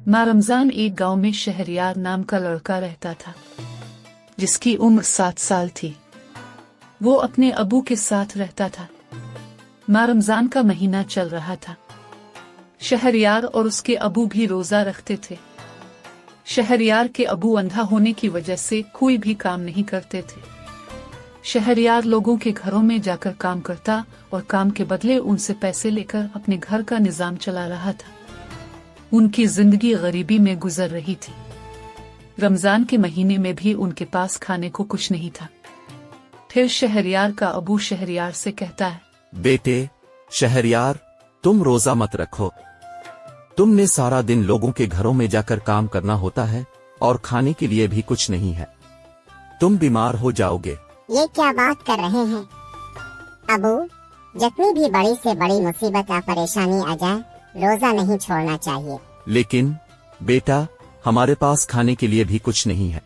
माँ रमजान एक गांव में शहरयार नाम का लड़का रहता था, जिसकी उम्र 7 साल थी। वो अपने अबू के साथ रहता था। माँ रमजान का महीना चल रहा था। शहरयार और उसके अबू भी रोजा रखते थे। शहरयार के अबू अंधा होने की वजह से कोई भी काम नहीं करते थे। शहरयार लोगों के घरों में जाकर काम करता और काम के बदले उनसे पैसे लेकर अपने घर का निजाम चला रहा था। उनकी जिंदगी गरीबी में गुजर रही थी। रमजान के महीने में भी उनके पास खाने को कुछ नहीं था। फिर शहरयार का अबू शहरयार से कहता है, बेटे शहरयार, तुम रोजा मत रखो। तुमने सारा दिन लोगों के घरों में जाकर काम करना होता है और खाने के लिए भी कुछ नहीं है। तुम बीमार हो जाओगे। ये क्या बात कर रहे हैं अबू? जितनी भी बड़ी से बड़ी मुसीबत या परेशानी आ जाए, रोजा नहीं छोड़ना चाहिए। लेकिन बेटा, हमारे पास खाने के लिए भी कुछ नहीं है।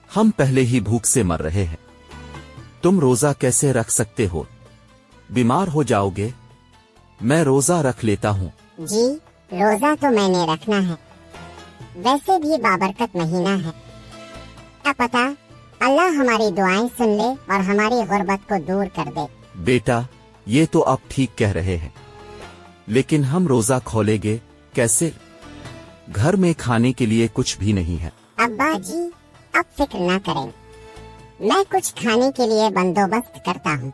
हम पहले ही भूख से मर रहे हैं। तुम रोजा कैसे रख सकते हो? बीमार हो जाओगे। मैं रोजा रख लेता हूँ। जी, रोजा तो मैंने रखना है। वैसे भी बाबरकत महीना है। क्या पता अल्लाह हमारी दुआएं सुन ले और हमारी गुर्बत को दूर कर दे। बेटा, ये तो आप ठीक कह रहे हैं, लेकिन हम रोजा खोलेंगे कैसे? घर में खाने के लिए कुछ भी नहीं है। अब्बा जी, अब फिक्र ना करें। मैं कुछ खाने के लिए बंदोबस्त करता हूँ।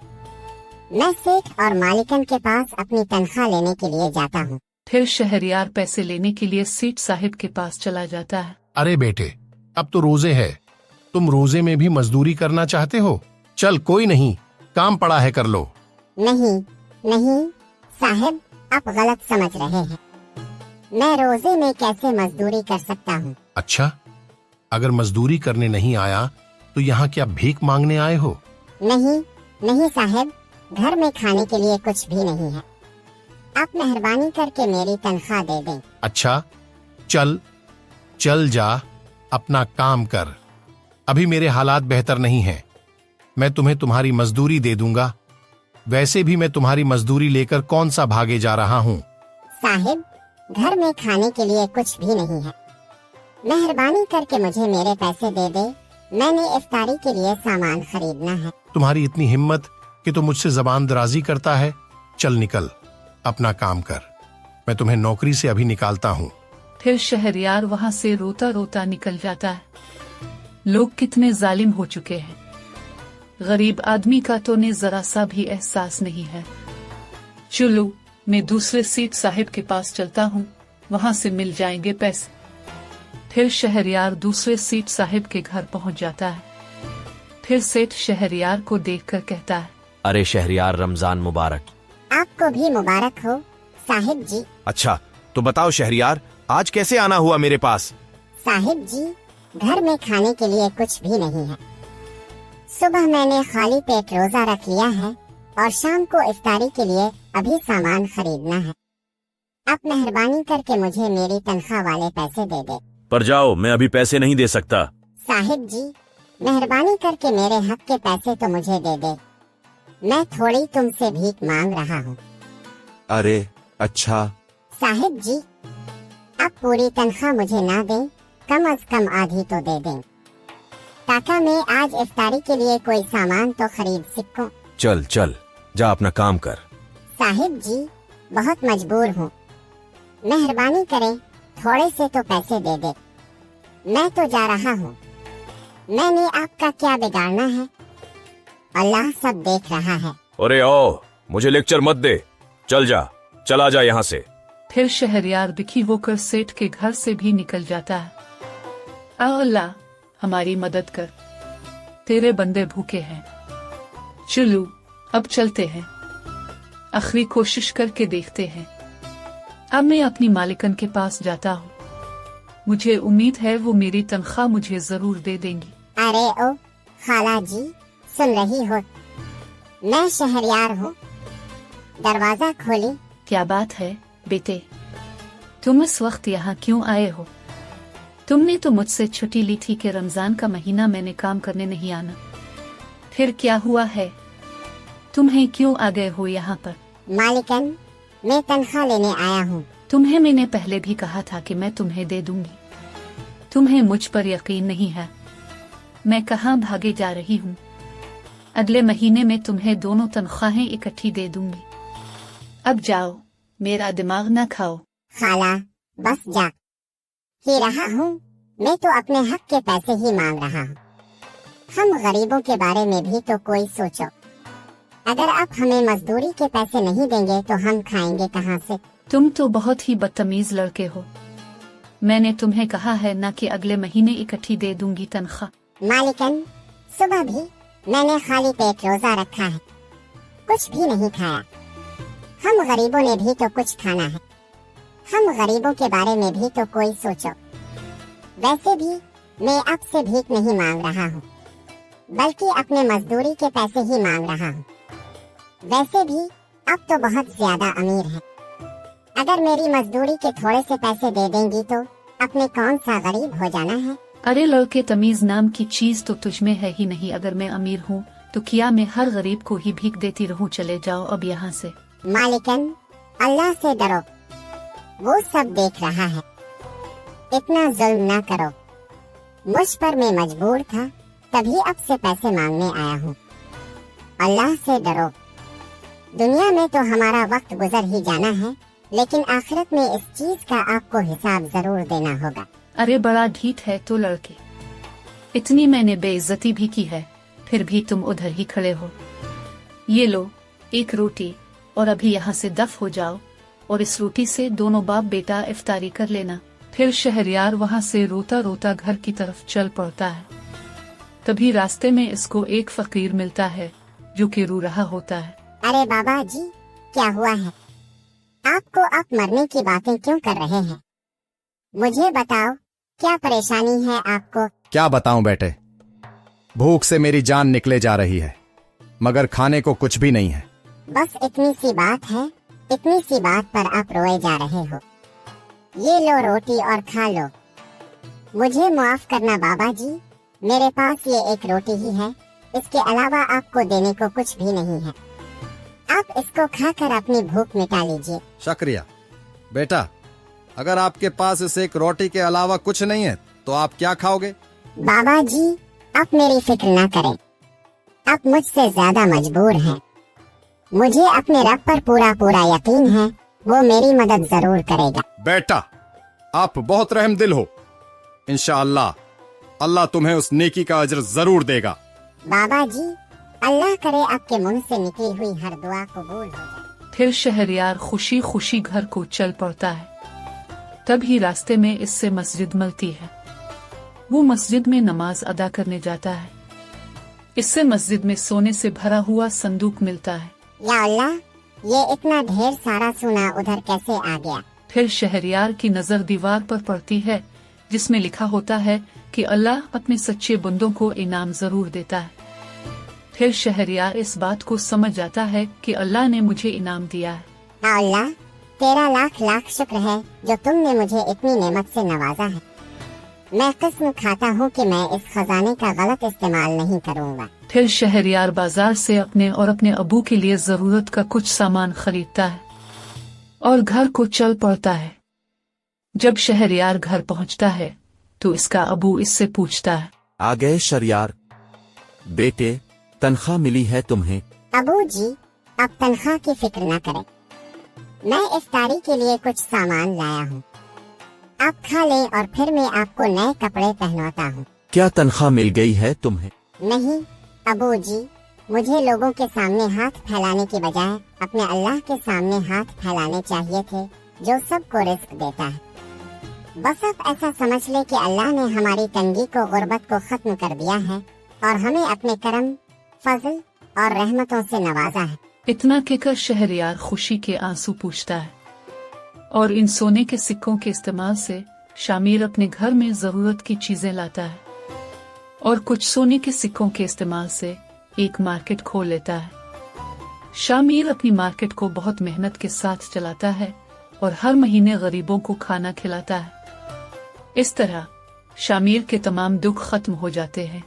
मैं सेठ और मालिकन के पास अपनी तनख्वाह लेने के लिए जाता हूँ। फिर शहरयार पैसे लेने के लिए सेठ साहिब के पास चला जाता है। अरे बेटे, अब तो रोजे है। तुम रोजे में भी मजदूरी करना चाहते हो? चल कोई नहीं, काम पड़ा है, कर लो। नहीं नहीं साहिब, आप गलत समझ रहे हैं। मैं रोजे में कैसे मजदूरी कर सकता हूँ? अच्छा, अगर मजदूरी करने नहीं आया तो यहाँ क्या भीख मांगने आए हो? नहीं नहीं साहिब, घर में खाने के लिए कुछ भी नहीं है। आप मेहरबानी करके मेरी तनख्वाह दे दें। अच्छा, चल चल जा, अपना काम कर। अभी मेरे हालात बेहतर नहीं हैं। मैं तुम्हें तुम्हारी मजदूरी दे दूंगा। वैसे भी मैं तुम्हारी मजदूरी लेकर कौन सा भागे जा रहा हूँ। साहिब, घर में खाने के लिए कुछ भी नहीं है। मेहरबानी करके मुझे मेरे पैसे दे दे। मैंने इफ्तारी के लिए सामान खरीदना है। तुम्हारी इतनी हिम्मत कि तुम मुझसे जबान दराजी करता है। चल निकल, अपना काम कर। मैं तुम्हें नौकरी से अभी निकालता हूँ। फिर शहरयार वहाँ से रोता रोता निकल जाता है। लोग कितने जालिम हो चुके हैं। गरीब आदमी का तो ने जरा सा भी एहसास नहीं है। चलो, मैं दूसरे सेठ साहिब के पास चलता हूँ, वहाँ से मिल जाएंगे पैसे। फिर शहरयार दूसरे सेठ साहिब के घर पहुँच जाता है। फिर सेठ शहरयार को देखकर कहता है, अरे शहरयार, रमजान मुबारक। आपको भी मुबारक हो साहिब जी। अच्छा, तो बताओ शहरयार, आज कैसे आना हुआ मेरे पास? साहिब जी, घर में खाने के लिए कुछ भी नहीं है। सुबह मैंने खाली पेट रोजा रख लिया है और शाम को इफ्तारी के लिए अभी सामान खरीदना है। आप मेहरबानी करके मुझे मेरी तनख्वाह वाले पैसे दे दे। पर जाओ, मैं अभी पैसे नहीं दे सकता। साहिब जी, मेहरबानी करके मेरे हक के पैसे तो मुझे दे दे। मैं थोड़ी तुमसे भीख मांग रहा हूँ। अरे अच्छा। साहिब जी, आप पूरी तनख्वाह मुझे ना दें, कम से कम आधी तो दे दें, ताकि मैं आज इफ्तारी के लिए कोई सामान तो खरीद सकूं। चल चल, जा अपना काम कर। साहिब जी, बहुत मजबूर हूँ। मेहरबानी करें, थोड़े से तो पैसे दे दे। मैं तो जा रहा हूँ। मैंने आपका क्या बिगाड़ना है? अल्लाह सब देख रहा है। अरे ओ, मुझे लेक्चर मत दे। चल जा, चला जा यहाँ से। फिर शहरयार दुखी होकर सेठ के घर से भी निकल जाता है। अल्लाह, हमारी मदद कर, तेरे बंदे भूखे हैं। चलो, अब चलते हैं, आखिरी कोशिश करके देखते हैं। अब मैं अपनी मालिकन के पास जाता हूँ। मुझे उम्मीद है वो मेरी तनख्वाह मुझे जरूर दे देंगी। अरे ओ खाला जी, सुन रही हो? मैं शहरयार हूँ। दरवाजा खोली। क्या बात है बेटे, तुम इस वक्त यहाँ क्यों आए हो? तुमने तो मुझसे छुट्टी ली थी कि रमजान का महीना मैंने काम करने नहीं आना। फिर क्या हुआ है? तुम्हें क्यों आ गए हो यहाँ पर? मालिकन, मैं तनख्वाह लेने आया हूँ। तुम्हें मैंने पहले भी कहा था कि मैं तुम्हें दे दूंगी। तुम्हें मुझ पर यकीन नहीं है। मैं कहाँ भागे जा रही हूँ। अगले महीने में तुम्हें दोनों तनख्वाहें इकट्ठी दे दूंगी। अब जाओ, मेरा दिमाग न खाओ। खाला बस जा ही रहा हूँ, मैं तो अपने हक के पैसे ही मांग रहा हूँ। हम गरीबों के बारे में भी तो कोई सोचो। अगर आप हमें मजदूरी के पैसे नहीं देंगे तो हम खाएंगे कहाँ से? तुम तो बहुत ही बदतमीज लड़के हो। मैंने तुम्हें कहा है ना कि अगले महीने इकट्ठी दे दूंगी तनख्वाह। मालिकन, सुबह भी मैंने खाली पेट रोजा रखा है, कुछ भी नहीं खाया। हम गरीबों ने भी तो कुछ खाना है। हम गरीबों के बारे में भी तो कोई सोचो। वैसे भी मैं आपसे भीख नहीं मांग रहा हूँ, बल्कि अपने मजदूरी के पैसे ही मांग रहा हूँ। वैसे भी अब तो बहुत ज्यादा अमीर है। अगर मेरी मजदूरी के थोड़े से पैसे दे देंगी तो अपने कौन सा गरीब हो जाना है। अरे लड़के, तमीज नाम की चीज तो तुझमें है ही नहीं। अगर मैं अमीर हूँ तो क्या मैं हर गरीब को ही भीख देती रहूँ? चले जाओ अब यहाँ से। मालिकन, अल्लाह से डरो, वो सब देख रहा है। इतना जुल्म ना करो। मुझ पर मैं मजबूर था, तभी अब से पैसे मांगने आया हूँ। अल्लाह से डरो। दुनिया में तो हमारा वक्त गुजर ही जाना है, लेकिन आखिरत में इस चीज का आपको हिसाब जरूर देना होगा। अरे बड़ा ढीठ है तो लड़के, इतनी मैंने बेइज्जती भी की है, फिर भी तुम उधर ही खड़े हो। ये लो एक रोटी, और अभी यहाँ से दफ हो जाओ, और इस रोटी से दोनों बाप बेटा इफ्तारी कर लेना। फिर शहरयार वहाँ से रोता रोता घर की तरफ चल पड़ता है। तभी रास्ते में इसको एक फकीर मिलता है जो कि रो रहा होता है। अरे बाबा जी, क्या हुआ है? आपको आप मरने की बातें क्यों कर रहे हैं? मुझे बताओ, क्या परेशानी है आपको? क्या बताऊं बेटे, भूख से मेरी जान निकले जा रही है, मगर खाने को कुछ भी नहीं है। बस इतनी सी बात है, इतनी सी बात पर आप रोए जा रहे हो। ये लो रोटी और खा लो। मुझे माफ करना बाबा जी, मेरे पास ये एक रोटी ही है, इसके अलावा आपको देने को कुछ भी नहीं है। आप इसको खाकर अपनी भूख मिटा लीजिए। शुक्रिया बेटा, अगर आपके पास इस एक रोटी के अलावा कुछ नहीं है तो आप क्या खाओगे? बाबा जी, आप मेरी फिक्र ना करें, आप मुझसे ज्यादा मजबूर हैं। मुझे अपने रब पर पूरा पूरा यकीन है, वो मेरी मदद जरूर करेगा। बेटा, आप बहुत रहम दिल हो। इंशाअल्लाह अल्लाह तुम्हें उस नेकी का अजर जरूर देगा। बाबा जी, अल्लाह करे आपके मुंह से निकली हुई हर दुआ कबूल हो जाए। फिर शहरयार खुशी खुशी घर को चल पड़ता है। तभी रास्ते में इससे मस्जिद मिलती है। वो मस्जिद में नमाज अदा करने जाता है। इससे मस्जिद में सोने से भरा हुआ संदूक मिलता है। या अल्लाह, ये इतना ढेर सारा सोना उधर कैसे आ गया? फिर शहरयार की नजर दीवार पर पड़ती है जिसमें लिखा होता है कि अल्लाह अपने सच्चे बंदों को इनाम जरूर देता है। फिर शहरयार इस बात को समझ जाता है कि अल्लाह ने मुझे इनाम दिया है। या अल्लाह, तेरा लाख लाख शुक्र है जो तुमने मुझे इतनी नेमत से नवाजा है। मैं कसम खाता हूँ कि मैं इस खजाने का गलत इस्तेमाल नहीं करूँगा। फिर शहरयार बाजार से अपने और अपने अबू के लिए जरूरत का कुछ सामान खरीदता है और घर को चल पड़ता है। जब शहरयार घर पहुँचता है तो इसका अबू इससे पूछता है। आ गए शहरयार? बेटे, तनख्वाह मिली है तुम्हें? अबू जी, आप तनख्वाह की फिक्र न करें, मैं इफ्तारी के लिए कुछ सामान लाया हूँ। आप खा लें और फिर मैं आपको नए कपड़े पहनाता हूँ। क्या तनख्वाह मिल गई है तुम्हें? नहीं अबू जी, मुझे लोगों के सामने हाथ फैलाने की बजाय अपने अल्लाह के सामने हाथ फैलाने चाहिए थे, जो सबको रिस्क देता है। बस आप ऐसा समझ ले कि अल्लाह ने हमारी तंगी को, गुर्बत को खत्म कर दिया है और हमें अपने करम, फजल और रहमतों से नवाजा है। इतना कहकर शहरयार खुशी के आंसू पूछता है और इन सोने के सिक्कों के इस्तेमाल से शामिर अपने घर में जरूरत की चीजें लाता है और कुछ सोने के सिक्कों के इस्तेमाल से एक मार्केट खोल लेता है। शामिर अपनी मार्केट को बहुत मेहनत के साथ चलाता है और हर महीने गरीबों को खाना खिलाता है। इस तरह शामिर के तमाम दुख खत्म हो जाते हैं।